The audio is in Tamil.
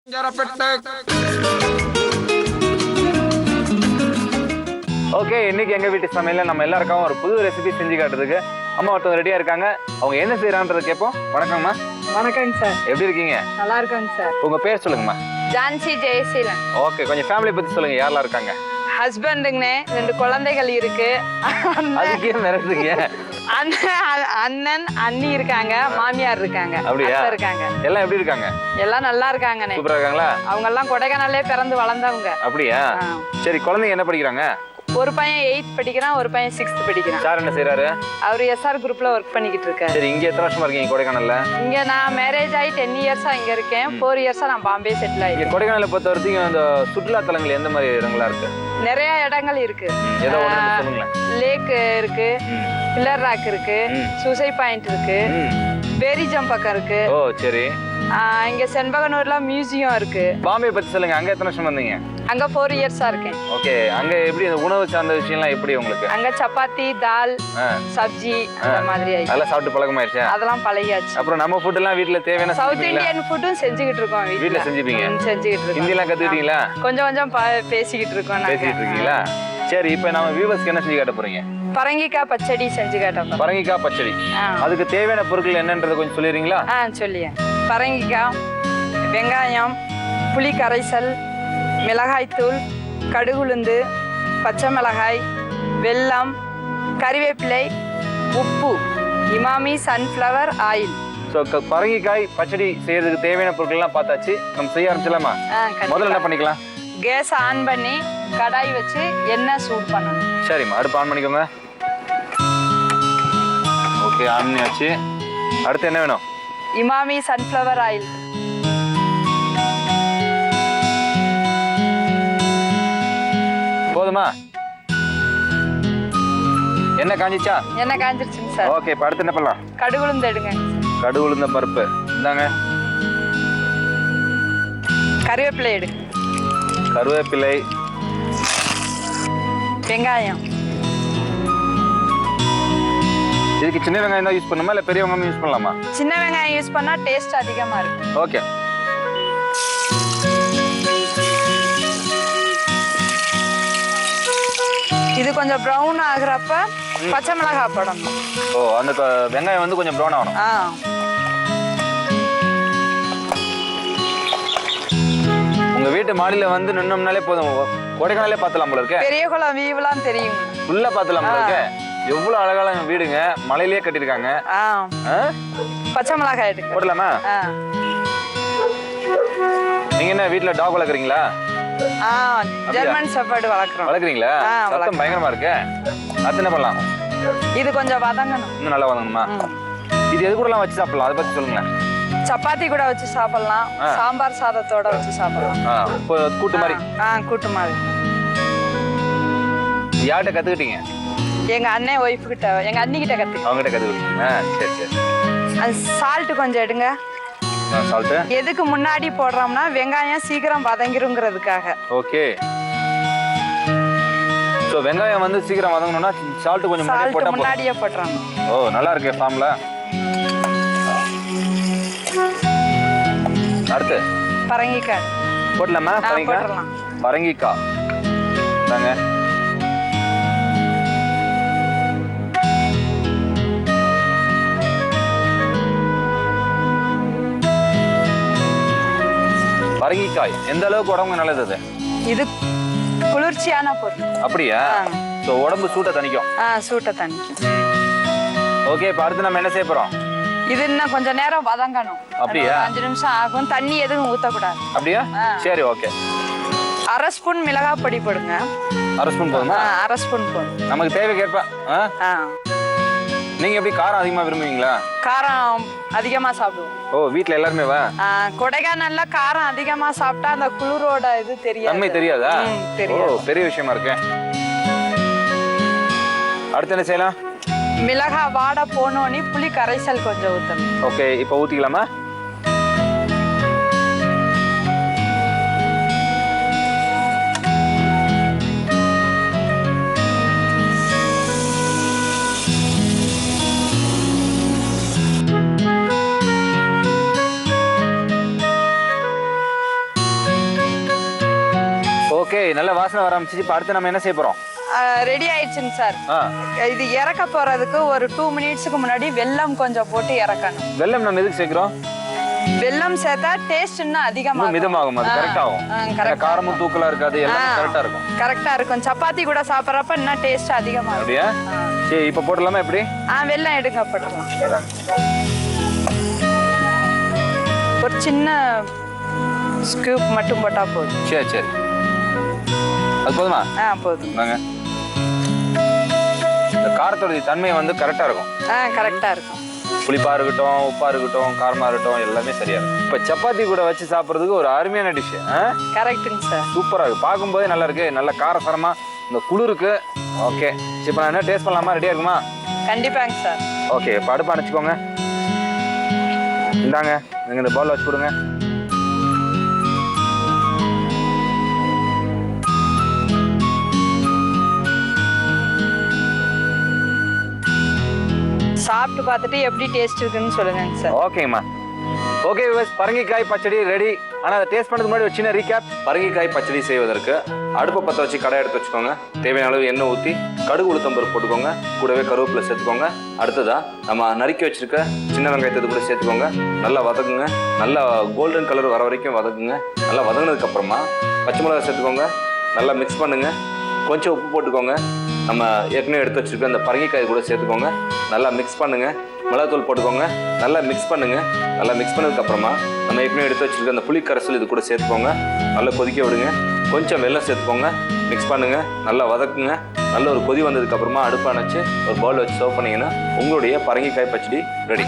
ஓகே, இன்னைக்கு எங்க வீட்டு சமையல்ல நம்ம எல்லாருக்கும் ஒரு புது ரெசிபி செஞ்சு காட்டுறதுக்கு அம்மா ஒருத்தவங்க ரெடியா இருக்காங்க. அவங்க என்ன செய்யறாங்கன்றத கேட்போம். வணக்கம்மா. வணக்கங்க சார். எப்படி இருக்கீங்க? நல்லா இருக்கேங்க சார். உங்க பேர் சொல்லுங்கம்மா. ஜான்சி ஜெயசீலன். ஓகே, கொஞ்சம் ஃபேமிலி பத்தி சொல்லுங்க. யாரெல்லாம் இருக்காங்க? ஹஸ்பண்டுங்கண்ணே, 2 குழந்தைகள் இருக்கு. அதுக்கே மிரட்டுறீங்க. அண்ணன் அண்ணி இருக்காங்க, மாமியார் இருக்காங்க, அப்படியா? இருக்காங்க. எல்லாம் எப்படி இருக்காங்க? எல்லாம் நல்லா இருக்காங்கண்ணே. சூப்பரா இருக்காங்களா? அவங்க எல்லாம் கொடைக்கானல்லே பிறந்து வளர்ந்தவங்க. அப்படியா? சரி, குழந்தைங்க என்ன படிக்கிறாங்க? ஒரு பையன் 8th படிக்கிறான், ஒரு பையன் 6th படிக்கிறான். சார் என்ன செய்யறாரு? அவர் எஸ்ஆர் குரூப்ல ஒர்க் பண்ணிக்கிட்டு இருக்காரு. சரி, இங்க எத்தனை வருஷமா இருக்கீங்க கொடைக்கானல்ல? இங்க நான் மேரேஜ் ஆகி 10 இயர்ஸா இங்க இருக்கேன். 4 இயர்ஸா நான் பாம்பே செட்டில் ஆயிட்டேன். கொடைக்கானலை பொறுத்த வரைக்கும் அந்த சுற்றுலா தலங்கள் எந்த மாதிரி இடங்களா இருக்கு? நிறைய இடங்கள் இருக்கு. ஏதோ ஒன்று சொல்லுங்களேன். லேக் இருக்கு, பில்லர் ராக் இருக்கு, சூசைட் பாயிண்ட் இருக்கு, பேரி ஜம்பக்கம் இருக்கு. ஓ சரி. இங்க செண்பகனூர்ல மியூசியம் இருக்கு. பாம்பே பத்தி சொல்லுங்க. அங்க எத்தனை வருஷம் வந்தீங்க? அங்க 4 இயர்ஸா இருக்கேன். ஓகே, அங்க எப்படி இந்த உணவு சார்ந்த விஷயம்லாம் எப்படி உங்களுக்கு? அங்க சப்பாத்தி, தால், சப்ஜி அந்த மாதிரி அதெல்லாம் சாப்பிட்டு பழக்கமாயிருச்சா? அதெல்லாம் பழகியாச்சு. அப்புறம் நம்ம ஃபுட் எல்லாம் வீட்ல தேவையான சவுத் இந்தியன் ஃபுட்டும் செஞ்சுக்கிட்டு இருக்கோம். வீட்ல செஞ்சுப்பீங்க? செஞ்சுக்கிட்டு இருக்கோம். ஹிந்தி எல்லாம் கத்துக்கிட்டீங்களா? கொஞ்சம் கொஞ்சம் பேசிக்கிட்டு இருக்கோம். பேசிக்கிட்டு இருக்கீங்களா? சரி, இப்போ நம்ம வியூவர்ஸ்க்கு என்ன செஞ்சு காட்ட போறீங்க? பரங்கிக்காய் பச்சடி செஞ்சு காட்டோம். பரங்கிக்காய் பச்சடி. அதுக்கு தேவையான பொருட்கள் என்னன்றதை கொஞ்சம் சொல்லிடுறீங்களா? சொல்லியே. பரங்கிக்காய், வெங்காயம், புளி கரைசல், மிளகாய்த்தூள், கடுகுளுந்து, பச்சை மிளகாய், வெல்லம், கறிவேப்பிலை, உப்பு, இமாமி சன்ஃப்ளவர் ஆயில். ஸோ பரங்கிக்காய் பச்சடி செய்யறதுக்கு தேவையான பொருட்கள்லாம் பார்த்தாச்சு. நம்ம செய்ய ஆரம்பிச்சலாமா? முதல்ல என்ன பண்ணிக்கலாம்? கேஸ் ஆன் பண்ணி கடாய் வச்சு எண்ணெய் சூடு பண்ணணும். சரிம்மா, அடுப்பு ஆன் பண்ணிக்கோங்க. ஓகே, ஆன் பண்ணியாச்சு. அடுத்து என்ன வேணும்? Emami sunflower oil. போதுமா? என்ன காஞ்சிச்சா? எண்ணெய் காஞ்சிருச்சுங்க சார். ஓகே, இப்போ அடுத்து என்ன பண்ணலாம்? கடுகுளுந்து எடுங்க. கடுகுளுந்த பருப்பு இந்தாங்க. கறிவேப்பிலை எடுங்க. கருவேப்பிலை, வெங்காயம். இதுக்கு சின்ன வெங்காயம் தான் யூஸ் பண்ணுமா இல்லை பெரிய வெங்காயம் யூஸ் பண்ணலாமா? சின்ன வெங்காயம் யூஸ் பண்ணா டேஸ்ட் அதிகமா இருக்கும். ஓகே. இது கொஞ்சம் ப்ரௌன் ஆகுறப்ப பச்சை மிளகாய் போடணும். ஓ, அந்த வெங்காயம் வந்து கொஞ்சம் ப்ரௌன் ஆகணும். உங்க வீட்டு மாடியில வந்து நின்னோம்னாலே போதும், கொடைக்கானலே பார்த்தலாம் போல இருக்கு. பெரிய குளம் வியூலாம் தெரியும். ஃபுல்லா பார்த்தலாம் போல இருக்கு. எவ்வளவு அழகான வீடுங்க, மலையிலேயே கட்டிருக்காங்க. பச்சை மிளகாய் எடுங்க. போடலாமா? நீங்க என்ன வீட்டுல டாக் வளர்க்குறீங்களா? ஜெர்மன் ஷெப்பர்ட் வளர்க்குறீங்களா? சத்தம் பயங்கரமா இருக்கு. அது என்ன பண்ணலாம்? இது கொஞ்சம் வதங்கணும். இன்னும் நல்லா வதங்கணுமா? இது எது கூடலாம் வச்சு சாப்பிடலாம், அதை பத்தி சொல்லுங்களேன். சப்பாத்தி கூட வச்சு சாப்பிடலாம், சாம்பார் சாதத்தோட வச்சு சாப்பிடலாம். கூட்டு மாதிரி. கூட்டு மாதிரி. யார்கிட்ட கத்துக்கிட்டீங்க? எங்க அண்ணன் ஒய்ஃப் கிட்ட, எங்க அண்ணி கிட்ட கத்துக்கிட்டேன். அவங்க கிட்ட கத்துக்கிட்டீங்க. சரி சரி. சால்ட் கொஞ்சம் எடுங்க. சால்ட் எதுக்கு முன்னாடி போடுறோம்னா வெங்காயம் சீக்கிரம் வதங்கிருங்கிறதுக்காக. ஓகே. சோ வெங்காயம் வந்து சீக்கிரம் வதங்கணும்னா சால்ட் கொஞ்சம் முன்னாடியே போடுறாங்க. ஓ, நல்லா இருக்கு ஃபார்ம்ல. அடுத்து பரங்கிக்காய் போடலாமா? பரங்கிக்காய் தாங்க. பரங்கிக்காய் எந்த அளவுக்கு உடம்புக்கு நல்லது? அது இது குளிர்ச்சியான பொருள். அப்படியா? சோ உடம்பு சூட்டை தணிக்கும். சூட்டை தணிக்கும். ஓகே, இப்போ அடுத்து நம்ம என்ன செய்ய போறோம்? இது இன்னும் கொஞ்ச நேரம் வதங்கணும். அப்படியா? 5 நிமிஷம் ஆகும். தண்ணி எதுவும் ஊத்தக்கூடாது. அப்படியா? சரி, ஓகே. 1/2 ஸ்பூன் மிளகாய் பொடி போடுங்க. 1/2 ஸ்பூன் போதுமா? 1/2 ஸ்பூன் போதும். நமக்கு தேவைக்கேற்ப. நீங்க எப்படி காரம் அதிகமா விரும்புவீங்களா? காரம் அதிகமா சாப்பிடுவோம். ஓ, வீட்ல எல்லாருமே வா? கொடைக்கானல்ல காரம் அதிகமா சாப்பிட்டா அந்த குளிரோட இது தெரியாது. தன்மை தெரியாதா? தெரியாது. ஓ, பெரிய விஷயமா இருக்கு. அடுத்து என்ன செய்யலாம்? மிளகாய் வாட போனோனே புளி கரைசல் கொஞ்சம் ஊத்தணும். ஓகே, இப்போ ஊத்திக்கலாமா? ஓகே, நல்ல வாசனை வர ஆரம்பிச்சிச்சு. இப்போ அடுத்து நம்ம என்ன செய்ய போறோம்? ரெடி ஆயிடுச்சுங்க சார். ஆ, இது இறக்க போறதுக்கு ஒரு 2 மினிட்ஸ்க்கு முன்னாடி வெல்லம் கொஞ்சம் போட்டு இறக்கணும். வெல்லம் நம்ம எதுக்கு சேர்க்கிறோம்? வெல்லம் சேர்த்தா டேஸ்ட் இன்னும் அதிகமா மிதமாகும், அது கரெக்ட் ஆகும். காரமும் தூக்கலா இருக்காது, எல்லாம் கரெக்டா இருக்கும். கரெக்டா இருக்கும். சப்பாத்தி கூட சாப்பிட்றப்ப இன்னும் டேஸ்ட் அதிகமா இருக்கும். அப்படியா? சரி, இப்போ போடலாமா? எப்படி? வெல்லம் எடுங்க, போட்டுடலாம். ஒரு சின்ன ஸ்கூப் மட்டும் போட்டா போதும். சரி சரி, அது போதுமா? போதும். நாங்க இந்த காரத்தோட தன்மை வந்து கரெக்டா இருக்கும். கரெக்டா இருக்கும். புளிப்பா இருக்கட்டும், உப்பா இருக்கட்டும், காரமா இருக்கட்டும், எல்லாமே சரியா இருக்கும். இப்ப சப்பாத்தி கூட வச்சு சாப்பிட்றதுக்கு ஒரு அருமையான டிஷ். கரெக்ட்டுங்க சார். சூப்பரா இருக்கு, பார்க்கும்போதே நல்லா இருக்கு, நல்ல காரசாரமா இந்த குளிருக்கு. ஓகே, இப்போ நான் என்ன டேஸ்ட் பண்ணலாமா? ரெடியா இருக்குமா? கண்டிப்பாங்க சார். ஓகே, இப்போ அடுப்பா அணைச்சிக்கோங்க. இந்தாங்க, நீங்க இந்த பவுல் வச்சு கொடுங்க. சாப்பிட்டு பார்த்துட்டு எப்படி டேஸ்ட் இருக்குன்னு சொல்லுங்க சார். ஓகேம்மா. ஓகே விவஸ், பரங்கிக்காய் பச்சடி ரெடி. ஆனால் அதை டேஸ்ட் பண்ணுறதுக்கு முன்னாடி ஒரு சின்ன ரீகேப். பரங்கிக்காய் பச்சடி செய்வதற்கு அடுப்பை பற்ற வச்சு கடாய் எடுத்து வச்சுக்கோங்க. தேவையான அளவு எண்ணெய் ஊற்றி கடுகு உளுத்தம்பருப்பு போட்டுக்கோங்க. கூடவே கருவேப்பிலை சேர்த்துக்கோங்க. அடுத்ததாக நம்ம நறுக்கி வச்சிருக்க சின்ன வெங்காயத்தை கூட சேர்த்துக்கோங்க. நல்லா வதக்குங்க. நல்லா கோல்டன் கலர் வர வரைக்கும் வதக்குங்க. நல்லா வதங்கினதுக்கப்புறமா பச்சை மிளகாய் சேர்த்துக்கோங்க. நல்லா மிக்ஸ் பண்ணுங்கள். கொஞ்சம் உப்பு போட்டுக்கோங்க. நம்ம ஏற்கனவே எடுத்து வச்சுருக்க அந்த பரங்கிக்காய் கூட சேர்த்துக்கோங்க. நல்லா மிக்ஸ் பண்ணுங்கள். மிளகாத்தூள் போட்டுக்கோங்க. நல்லா மிக்ஸ் பண்ணுங்கள். நல்லா மிக்ஸ் பண்ணதுக்கப்புறமா நம்ம ஏற்கனவே எடுத்து வச்சுருக்க அந்த புளி கரைசல் இது கூட சேர்த்துக்கோங்க. நல்லா கொதிக்க விடுங்க. கொஞ்சம் வெல்லம் சேர்த்துக்கோங்க. மிக்ஸ் பண்ணுங்கள். நல்லா வதக்குங்க. நல்ல ஒரு கொதி வந்ததுக்கப்புறமா அடுப்பு அணைச்சி ஒரு பவுல் வச்சு சர்வ் பண்ணிங்கன்னா உங்களுடைய பரங்கிக்காய் பச்சடி ரெடி.